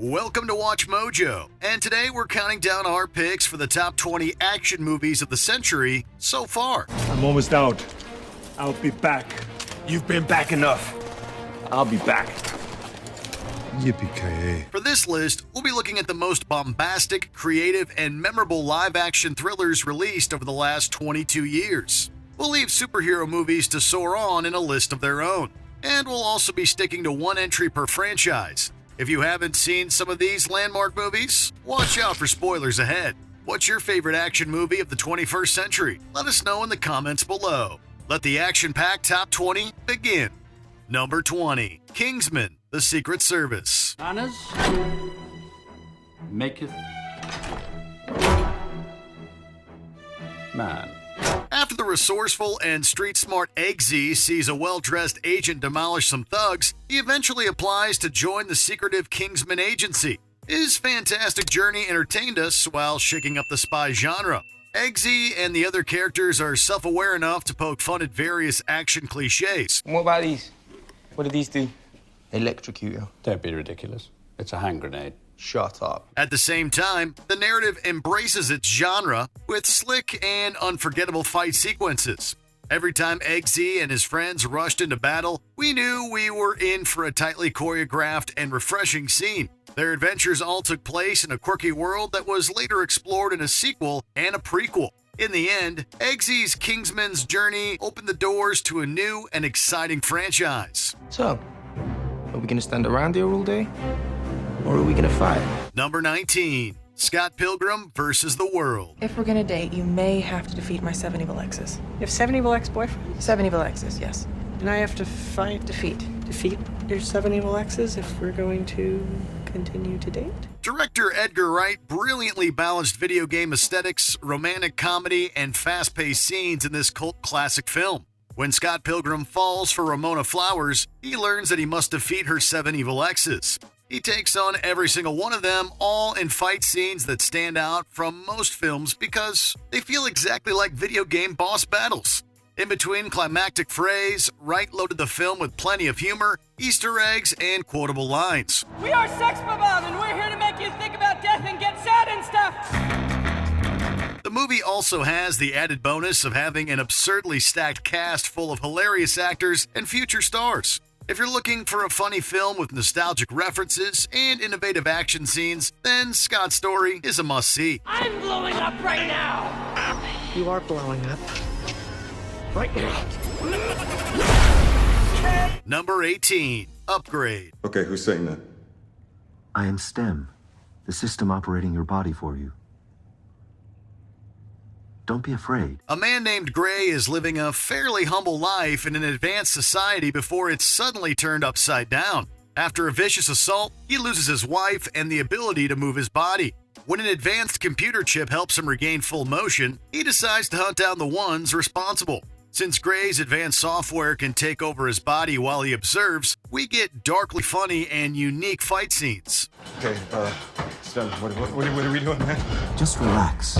Welcome to Watch Mojo, and today we're counting down our picks for the top 20 action movies of the century so far. I'm almost out. I'll be back. You've been back enough. I'll be back. Yippee-ki-yay. For this list, we'll be looking at the most bombastic, creative, and memorable live-action thrillers released over the last 22 years. We'll leave superhero movies to soar on in a list of their own, and we'll also be sticking to one entry per franchise. If you haven't seen some of these landmark movies, watch out for spoilers ahead. What's your favorite action movie of the 21st century? Let us know in the comments below. Let the action-packed top 20 begin. Number 20, Kingsman, The Secret Service. Manners maketh man. After the resourceful and street-smart Eggsy sees a well-dressed agent demolish some thugs, he eventually applies to join the secretive Kingsman agency. His fantastic journey entertained us while shaking up the spy genre. Eggsy and the other characters are self-aware enough to poke fun at various action cliches. What about these? What do these do? Electrocute you. Don't be ridiculous. It's a hand grenade. Shut up. At the same time, the narrative embraces its genre with slick and unforgettable fight sequences. Every time Eggsy and his friends rushed into battle, we knew we were in for a tightly choreographed and refreshing scene. Their adventures all took place in a quirky world that was later explored in a sequel and a prequel. In the end, Eggsy's Kingsman's journey opened the doors to a new and exciting franchise. So, are we gonna stand around here all day? Or are we gonna fight? Number 19, Scott Pilgrim versus the World. If we're gonna date, you may have to defeat my 7 evil exes. You have 7 evil ex-boyfriends? 7 evil exes, yes. And I have to fight... Defeat your 7 evil exes if we're going to continue to date? Director Edgar Wright brilliantly balanced video game aesthetics, romantic comedy, and fast-paced scenes in this cult classic film. When Scott Pilgrim falls for Ramona Flowers, he learns that he must defeat her 7 evil exes. He takes on every single one of them, all in fight scenes that stand out from most films because they feel exactly like video game boss battles. In between climactic frays, Wright loaded the film with plenty of humor, Easter eggs, and quotable lines. We are Sex Bob, and we're here to make you think about death and get sad and stuff. The movie also has the added bonus of having an absurdly stacked cast full of hilarious actors and future stars. If you're looking for a funny film with nostalgic references and innovative action scenes, then Scott's story is a must-see. I'm blowing up right now. You are blowing up. Right now. Number 18, Upgrade. Okay, who's saying that? I am STEM, the system operating your body for you. Don't be afraid. A man named Gray is living a fairly humble life in an advanced society before it's suddenly turned upside down. After a vicious assault, he loses his wife and the ability to move his body. When an advanced computer chip helps him regain full motion, he decides to hunt down the ones responsible. Since Gray's advanced software can take over his body while he observes, we get darkly funny and unique fight scenes. Okay, Stem, what are we doing, man? Just relax.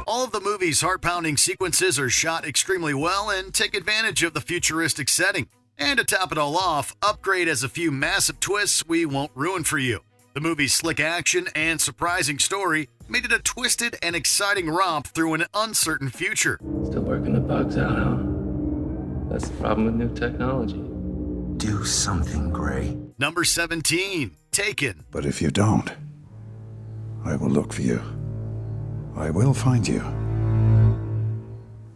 All of the movie's heart-pounding sequences are shot extremely well and take advantage of the futuristic setting. And to top it all off, Upgrade has a few massive twists we won't ruin for you. The movie's slick action and surprising story made it a twisted and exciting romp through an uncertain future. Still working the bugs out, huh? That's the problem with new technology. Do something, Gray. Number 17, Taken. But if you don't, I will look for you. I will find you.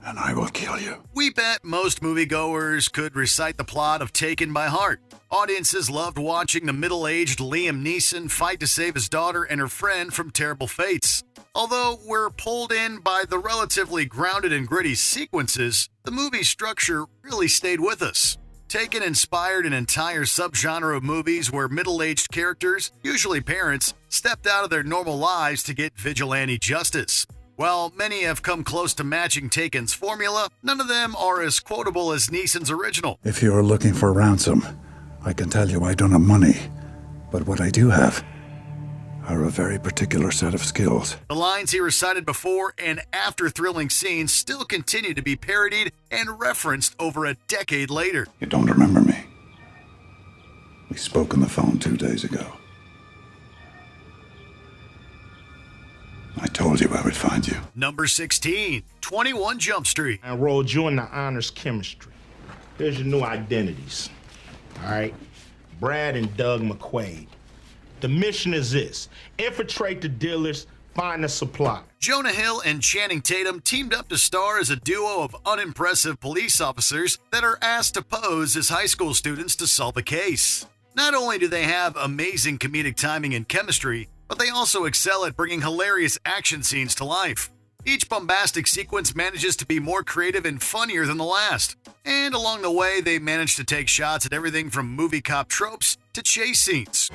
And I will kill you. We bet most moviegoers could recite the plot of Taken by heart. Audiences loved watching the middle-aged Liam Neeson fight to save his daughter and her friend from terrible fates. Although we're pulled in by the relatively grounded and gritty sequences, the movie's structure really stayed with us. Taken inspired an entire subgenre of movies where middle-aged characters, usually parents, stepped out of their normal lives to get vigilante justice. While many have come close to matching Taken's formula, none of them are as quotable as Neeson's original. If you are looking for ransom, I can tell you I don't have money. But what I do have are a very particular set of skills. The lines he recited before and after thrilling scenes still continue to be parodied and referenced over a decade later. You don't remember me? We spoke on the phone 2 days ago. I told you I would find you. Number 16, 21 Jump Street. I enrolled you in the honors chemistry. Here's your new identities. All right? Brad and Doug McQuaid. The mission is this: infiltrate the dealers, find the supply. Jonah Hill and Channing Tatum teamed up to star as a duo of unimpressive police officers that are asked to pose as high school students to solve a case. Not only do they have amazing comedic timing and chemistry, but they also excel at bringing hilarious action scenes to life. Each bombastic sequence manages to be more creative and funnier than the last. And along the way, they manage to take shots at everything from movie cop tropes to chase scenes.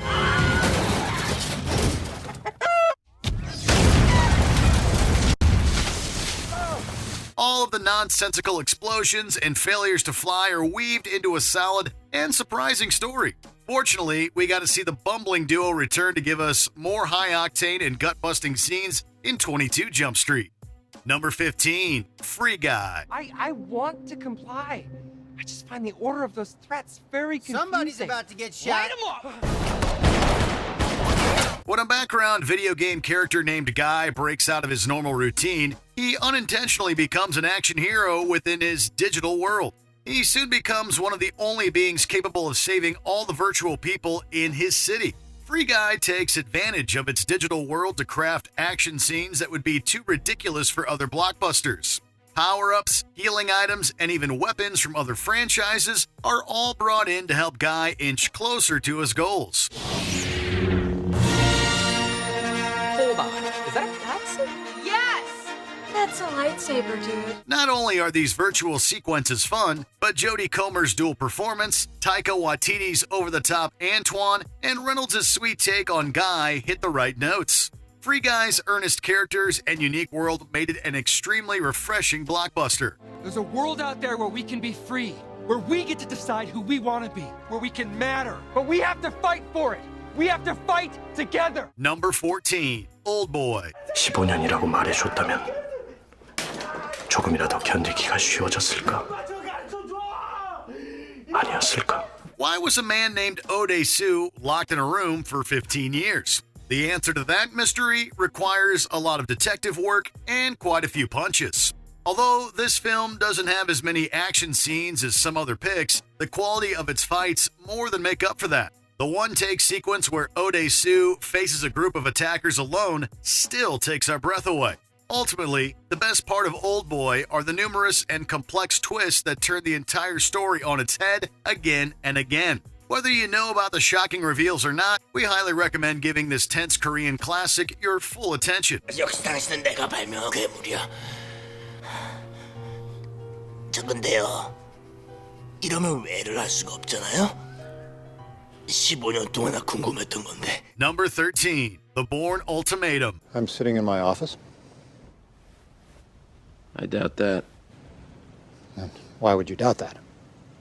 All of the nonsensical explosions and failures to fly are weaved into a solid and surprising story. Fortunately, we got to see the bumbling duo return to give us more high-octane and gut-busting scenes in 22 Jump Street. Number 15, Free Guy. I want to comply. I just find the order of those threats very confusing. Somebody's about to get shot. Light 'em up! When a background video game character named Guy breaks out of his normal routine, he unintentionally becomes an action hero within his digital world. He soon becomes one of the only beings capable of saving all the virtual people in his city. Free Guy takes advantage of its digital world to craft action scenes that would be too ridiculous for other blockbusters. Power-ups, healing items, and even weapons from other franchises are all brought in to help Guy inch closer to his goals. Hold on. Is that a taxi? Yes! That's a lightsaber, dude. Not only are these virtual sequences fun, but Jodie Comer's dual performance, Taika Waititi's over-the-top Antoine, and Reynolds' sweet take on Guy hit the right notes. Free Guy's earnest characters and unique world made it an extremely refreshing blockbuster. There's a world out there where we can be free, where we get to decide who we want to be, where we can matter. But we have to fight for it. We have to fight together. Number 14, Oldboy. 15년이라고 말해줬다면 조금이라도 견디기가 쉬워졌을까? 아니었을까? Why was a man named Ode-Sue locked in a room for 15 years? The answer to that mystery requires a lot of detective work and quite a few punches. Although this film doesn't have as many action scenes as some other picks, the quality of its fights more than make up for that. The one-take sequence where Ode-Sue faces a group of attackers alone still takes our breath away. Ultimately, the best part of Oldboy are the numerous and complex twists that turn the entire story on its head again and again. Whether you know about the shocking reveals or not, we highly recommend giving this tense Korean classic your full attention. 역시 당신은 내가 발명한 괴물이야. 저 근데요, 이러면 외를 할 수가 없잖아요? 15년 동안나 궁금했던 건데. Number 13, The Bourne Ultimatum. I'm sitting in my office. I doubt that. And why would you doubt that?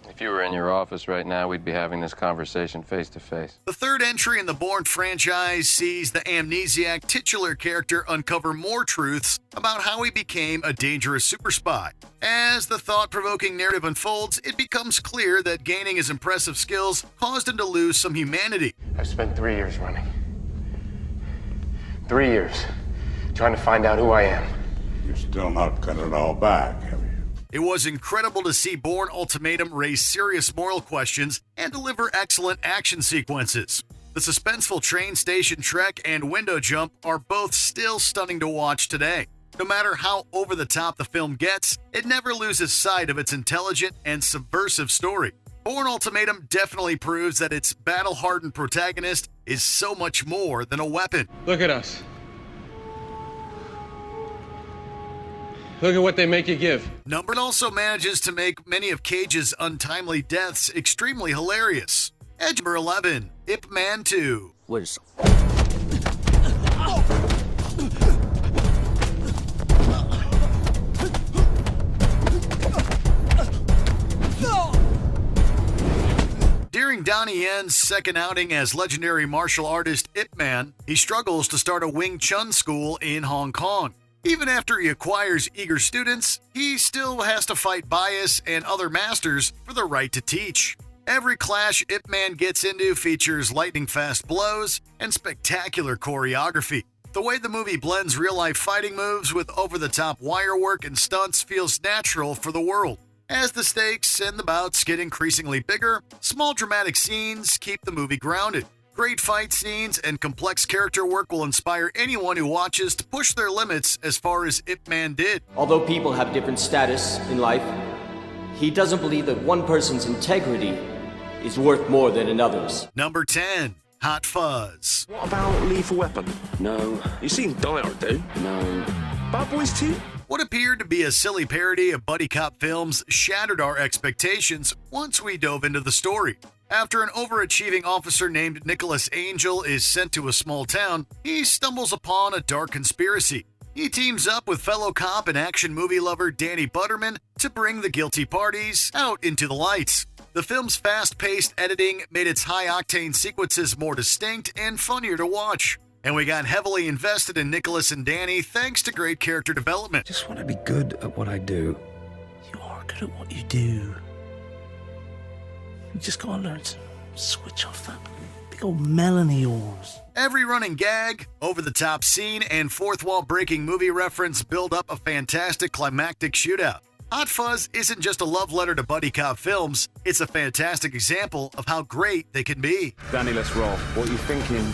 If you were in your office right now, we'd be having this conversation face to face. The third entry in the Bourne franchise sees the amnesiac titular character uncover more truths about how he became a dangerous super spy. As the thought-provoking narrative unfolds, it becomes clear that gaining his impressive skills caused him to lose some humanity. I've spent 3 years running. 3 years trying to find out who I am. You're still not got it all back, have you? It was incredible to see Bourne Ultimatum raise serious moral questions and deliver excellent action sequences. The suspenseful train station trek and window jump are both still stunning to watch today. No matter how over the top the film gets, it never loses sight of its intelligent and subversive story. Bourne Ultimatum definitely proves that its battle-hardened protagonist is so much more than a weapon. Look at us. Look at what they make you give. Number also manages to make many of Cage's untimely deaths extremely hilarious. Edge number 11, Ip Man 2. Where's... During Donnie Yen's second outing as legendary martial artist Ip Man, he struggles to start a Wing Chun school in Hong Kong. Even after he acquires eager students, he still has to fight bias and other masters for the right to teach. Every clash Ip Man gets into features lightning-fast blows and spectacular choreography. The way the movie blends real-life fighting moves with over-the-top wire work and stunts feels natural for the world. As the stakes and the bouts get increasingly bigger, small dramatic scenes keep the movie grounded. Great fight scenes and complex character work will inspire anyone who watches to push their limits as far as Ip Man did. Although people have different status in life, he doesn't believe that one person's integrity is worth more than another's. Number 10. Hot Fuzz. What about Lethal Weapon? No. You seen Die Hard, dude? No. Bad Boys 2? What appeared to be a silly parody of buddy cop films shattered our expectations once we dove into the story. After an overachieving officer named Nicholas Angel is sent to a small town, he stumbles upon a dark conspiracy. He teams up with fellow cop and action movie lover Danny Butterman to bring the guilty parties out into the lights. The film's fast-paced editing made its high-octane sequences more distinct and funnier to watch. And we got heavily invested in Nicholas and Danny thanks to great character development. Just want to be good at what I do. You are good at what you do. You just gotta learn to switch off that big old melon of yours. Every running gag, over-the-top scene, and fourth-wall breaking movie reference build up a fantastic climactic shootout. Hot Fuzz isn't just a love letter to buddy cop films, it's a fantastic example of how great they can be. Danny, let's roll. What are you thinking?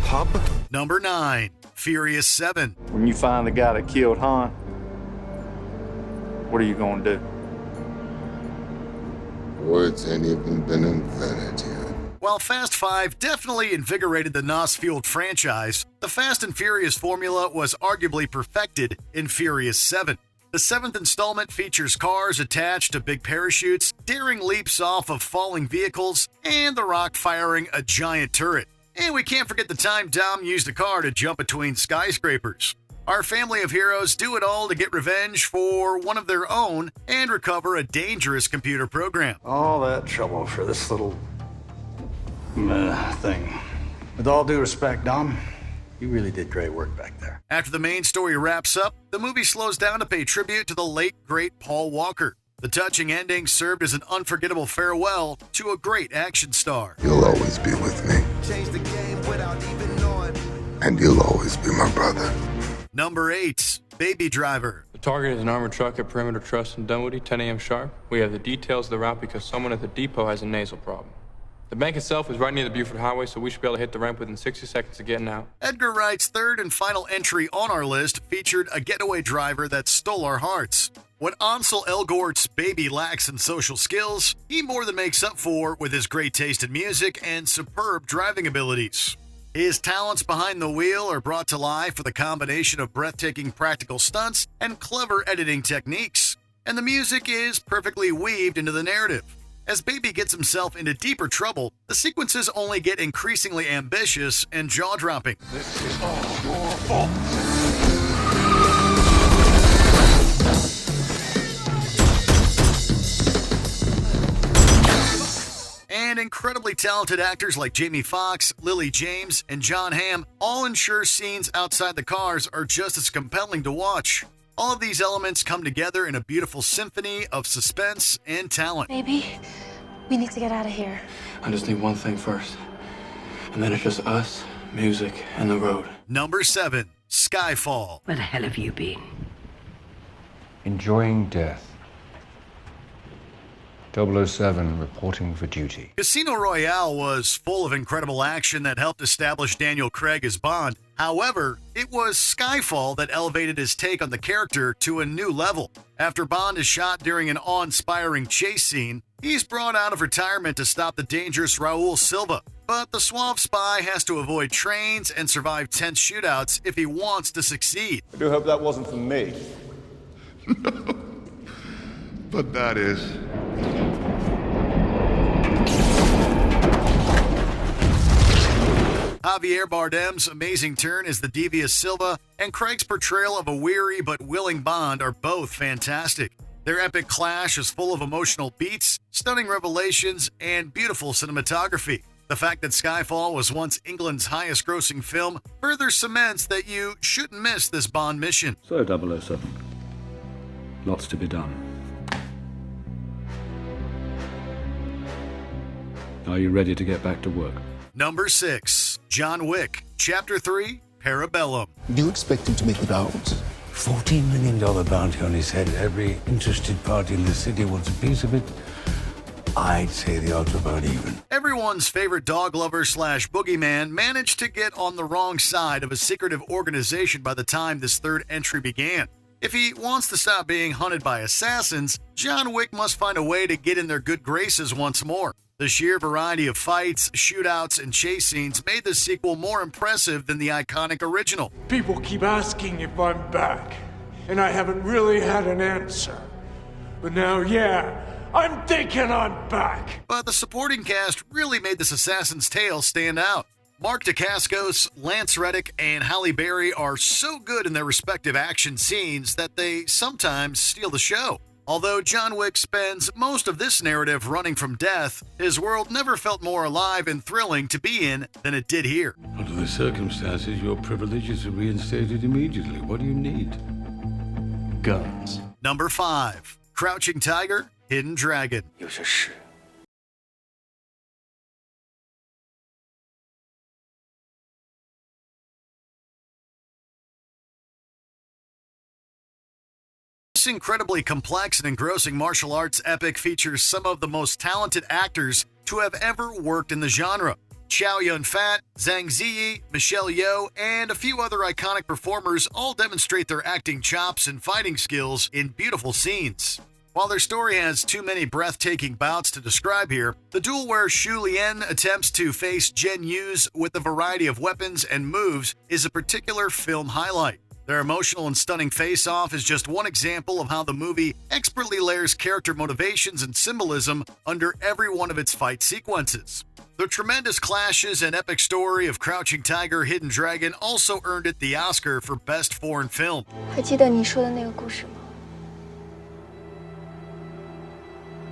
Pub? Number 9. Furious 7. When you find the guy that killed Han, what are you gonna do? Words ain't even been invented yet. While Fast 5 definitely invigorated the NOS-fueled franchise, the Fast and Furious formula was arguably perfected in Furious 7. The 7th installment features cars attached to big parachutes, daring leaps off of falling vehicles, and The Rock firing a giant turret. And we can't forget the time Dom used a car to jump between skyscrapers. Our family of heroes do it all to get revenge for one of their own and recover a dangerous computer program. All that trouble for this little thing. With all due respect, Dom, you really did great work back there. After the main story wraps up, the movie slows down to pay tribute to the late, great Paul Walker. The touching ending served as an unforgettable farewell to a great action star. You'll always be with me. Change the game without even knowing. And you'll always be my brother. Number 8. Baby Driver. The target is an armored truck at Perimeter Trust in Dunwoody, 10 a.m. sharp. We have the details of the route because someone at the depot has a nasal problem. The bank itself is right near the Buford Highway, so we should be able to hit the ramp within 60 seconds of getting out. Edgar Wright's third and final entry on our list featured a getaway driver that stole our hearts. What Ansel Elgort's baby lacks in social skills, he more than makes up for with his great taste in music and superb driving abilities. His talents behind the wheel are brought to life with a combination of breathtaking practical stunts and clever editing techniques. And the music is perfectly weaved into the narrative. As Baby gets himself into deeper trouble, the sequences only get increasingly ambitious and jaw-dropping. This is all your fault. And incredibly talented actors like Jamie Foxx, Lily James, and John Hamm all ensure scenes outside the cars are just as compelling to watch. All of these elements come together in a beautiful symphony of suspense and talent. Maybe we need to get out of here. I just need one thing first. And then it's just us, music, and the road. Number 7. Skyfall. Where the hell have you been? Enjoying death. 007 reporting for duty. Casino Royale was full of incredible action that helped establish Daniel Craig as Bond. However, it was Skyfall that elevated his take on the character to a new level. After Bond is shot during an awe-inspiring chase scene, he's brought out of retirement to stop the dangerous Raul Silva. But the suave spy has to avoid trains and survive tense shootouts if he wants to succeed. I do hope that wasn't for me. But that is. Javier Bardem's amazing turn as the devious Silva and Craig's portrayal of a weary but willing Bond are both fantastic. Their epic clash is full of emotional beats, stunning revelations, and beautiful cinematography. The fact that Skyfall was once England's highest-grossing film further cements that you shouldn't miss this Bond mission. So, 007. Lots to be done. Are you ready to get back to work? Number 6. John Wick, Chapter 3, Parabellum. Do you expect him to make it out? $14 million bounty on his head. Every interested party in the city wants a piece of it. I'd say the odds are about even. Everyone's favorite dog lover / boogeyman managed to get on the wrong side of a secretive organization by the time this third entry began. If he wants to stop being hunted by assassins, John Wick must find a way to get in their good graces once more. The sheer variety of fights, shootouts, and chase scenes made the sequel more impressive than the iconic original. People keep asking if I'm back, and I haven't really had an answer. But now, yeah, I'm thinking I'm back. But the supporting cast really made this Assassin's Tale stand out. Mark Dacascos, Lance Reddick, and Halle Berry are so good in their respective action scenes that they sometimes steal the show. Although John Wick spends most of this narrative running from death, his world never felt more alive and thrilling to be in than it did here. Under the circumstances, your privileges are reinstated immediately. What do you need? Guns. Number 5. Crouching Tiger, Hidden Dragon. 有些事 This incredibly complex and engrossing martial arts epic features some of the most talented actors to have ever worked in the genre. Chow Yun-fat, Zhang Ziyi, Michelle Yeoh, and a few other iconic performers all demonstrate their acting chops and fighting skills in beautiful scenes. While their story has too many breathtaking bouts to describe here, the duel where Xu Lian attempts to face Zhen Yu's with a variety of weapons and moves is a particular film highlight. Their emotional and stunning face-off is just one example of how the movie expertly layers character motivations and symbolism under every one of its fight sequences. The tremendous clashes and epic story of Crouching Tiger, Hidden Dragon also earned it the Oscar for Best Foreign Film. 还记得你说的那个故事吗？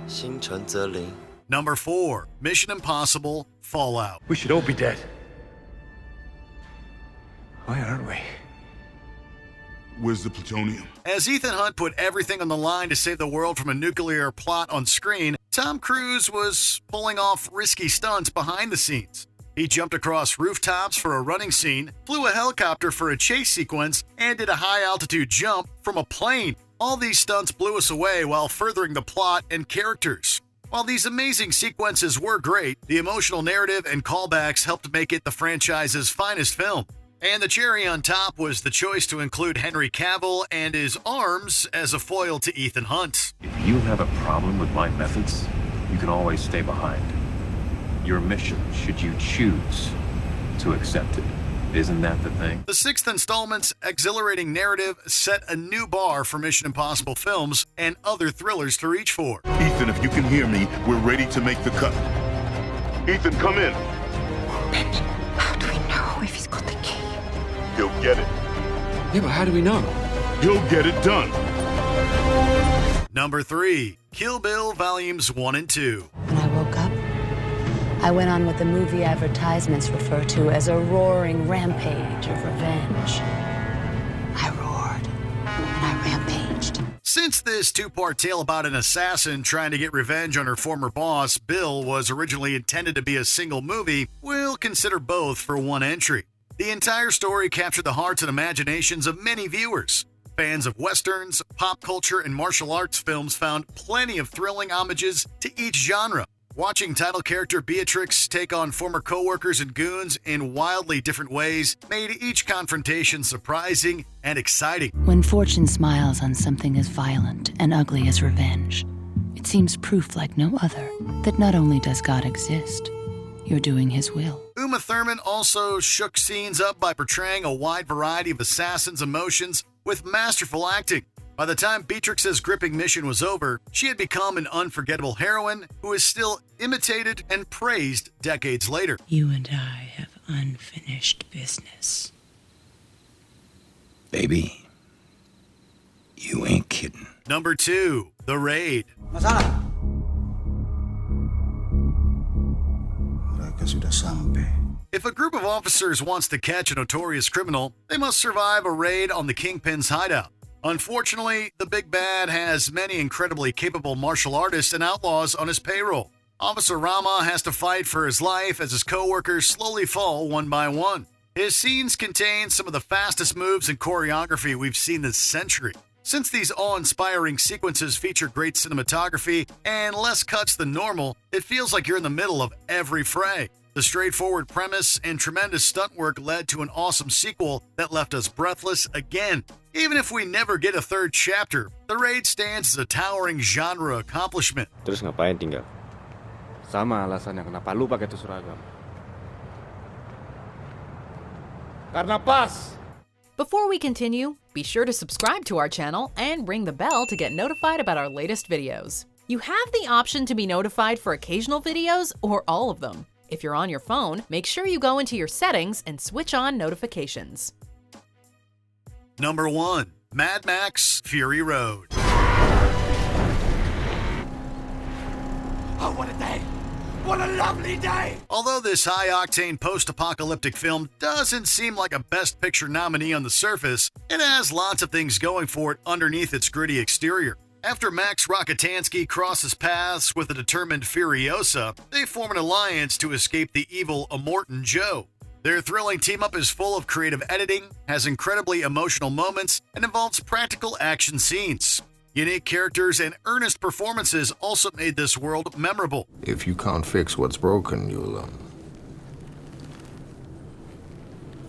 心诚则灵。 Number 4. Mission Impossible, Fallout. We should all be dead. Why aren't we? Where's the plutonium? As Ethan Hunt put everything on the line to save the world from a nuclear plot on screen, Tom Cruise was pulling off risky stunts behind the scenes. He jumped across rooftops for a running scene, flew a helicopter for a chase sequence, and did a high-altitude jump from a plane. All these stunts blew us away while furthering the plot and characters. While these amazing sequences were great, the emotional narrative and callbacks helped make it the franchise's finest film. And the cherry on top was the choice to include Henry Cavill and his arms as a foil to Ethan Hunt. If you have a problem with my methods, you can always stay behind. Your mission, should you choose to accept it. Isn't that the thing? The sixth installment's exhilarating narrative set a new bar for Mission Impossible films and other thrillers to reach for. Ethan, if you can hear me, we're ready to make the cut. Ethan, come in. How do we know if he's got the key? He'll get it. Yeah, but how do we know? He'll get it done. Number 3. Kill Bill Volumes 1 and 2. When I woke up, I went on what the movie advertisements refer to as a roaring rampage of revenge. I roared, and I rampaged. Since this two-part tale about an assassin trying to get revenge on her former boss, Bill, was originally intended to be a single movie, we'll consider both for one entry. The entire story captured the hearts and imaginations of many viewers. Fans of westerns, pop culture, and martial arts films found plenty of thrilling homages to each genre. Watching title character Beatrix take on former co-workers and goons in wildly different ways made each confrontation surprising and exciting. When fortune smiles on something as violent and ugly as revenge, it seems proof like no other that not only does God exist, you're doing his will. Uma Thurman also shook scenes up by portraying a wide variety of assassins' emotions with masterful acting. By the time Beatrix's gripping mission was over, she had become an unforgettable heroine who is still imitated and praised decades later. You and I have unfinished business. Baby, you ain't kidding. Number 2. The Raid. Sahar&Sara. Mereka sudah sampai. If a group of officers wants to catch a notorious criminal, they must survive a raid on the Kingpin's hideout. Unfortunately, the big bad has many incredibly capable martial artists and outlaws on his payroll. Officer Rama has to fight for his life as his co-workers slowly fall one by one. His scenes contain some of the fastest moves and choreography we've seen this century. Since these awe-inspiring sequences feature great cinematography and less cuts than normal, it feels like you're in the middle of every fray. The straightforward premise and tremendous stunt work led to an awesome sequel that left us breathless again. Even if we never get a third chapter, The Raid stands as a towering genre accomplishment. Terus ngapain tinggal? Sama alasannya kenapa lu pakai itu seragam. Karena pas. Before we continue, be sure to subscribe to our channel and ring the bell to get notified about our latest videos. You have the option to be notified for occasional videos or all of them. If you're on your phone, make sure you go into your settings and switch on notifications. Number 1. Mad Max Fury Road. Oh, what a day! What a lovely day! Although this high-octane post-apocalyptic film doesn't seem like a Best Picture nominee on the surface, it has lots of things going for it underneath its gritty exterior. After Max Rockatansky crosses paths with a determined Furiosa, they form an alliance to escape the evil Immortan Joe. Their thrilling team-up is full of creative editing, has incredibly emotional moments, and involves practical action scenes. Unique characters and earnest performances also made this world memorable. If you can't fix what's broken,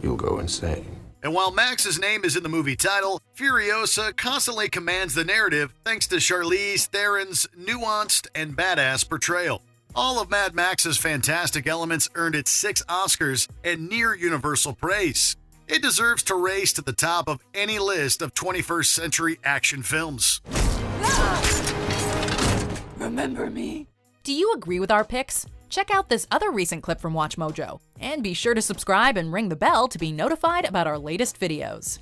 you'll go insane. And while Max's name is in the movie title, Furiosa constantly commands the narrative thanks to Charlize Theron's nuanced and badass portrayal. All of Mad Max's fantastic elements earned it 6 Oscars and near universal praise. It deserves to race to the top of any list of 21st century action films. Remember me? Do you agree with our picks? Check out this other recent clip from WatchMojo. And be sure to subscribe and ring the bell to be notified about our latest videos.